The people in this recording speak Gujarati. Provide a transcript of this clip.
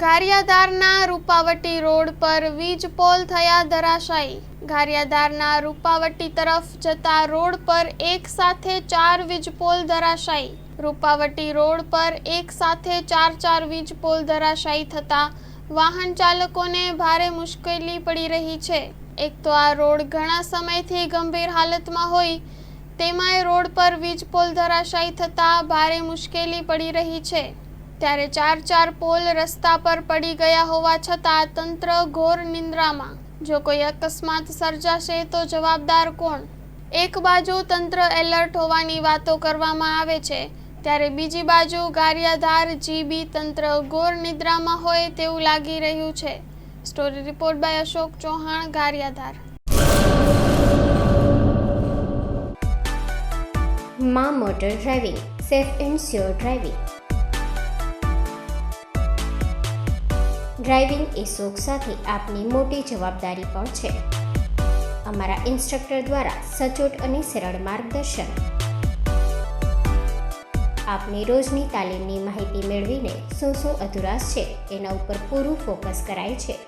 ગારિયાધારના રૂપાવટી રોડ પર વીજ પોલ થયા ધરાશાયી। ગારિયાધારના રૂપાવટી તરફ જતા રોડ પર એક સાથે 4 વીજ પોલ ધરાશાયી। રૂપાવટી રોડ પર એક સાથે ચાર વીજ પોલ ધરાશાયી થતા વાહન ચાલકોને ભારે મુશ્કેલી પડી રહી છે। એક તો આ રોડ ઘણા સમયથી ગંભીર હાલતમાં હોય તેમાંય રોડ પર વીજ પોલ ધરાશાયી થતા ભારે મુશ્કેલી પડી રહી છે। ત્યારે ચાર પોલ રસ્તા પર પડી ગયા હોવા છતાં તંત્ર ઘોર નિંદ્રામાં। જો કોઈ અકસ્માત સર્જાશે તો જવાબદાર કોણ? એક બાજુ તંત્ર એલર્ટ હોવાની વાતો કરવામાં આવે છે, ત્યારે બીજી બાજુ ગારિયાધાર જીબી તંત્ર ઘોર નિદ્રામાં હોય તેવું લાગી રહ્યું છે। Story report by Ashok Chauhan, Gariadhar. માં motor driving, safe and sure driving. Driving એ શોખ સાથે આપની મોટી જવાબદારી પણ છે। અમારા ઇન્સ્ટ્રક્ટર દ્વારા સચોટ અને સરળ માર્ગદર્શન। આપની રોજની તાલીમની માહિતી મેળવીને શું અધુરાશ છે એના ઉપર પૂરું ફોકસ કરાય છે।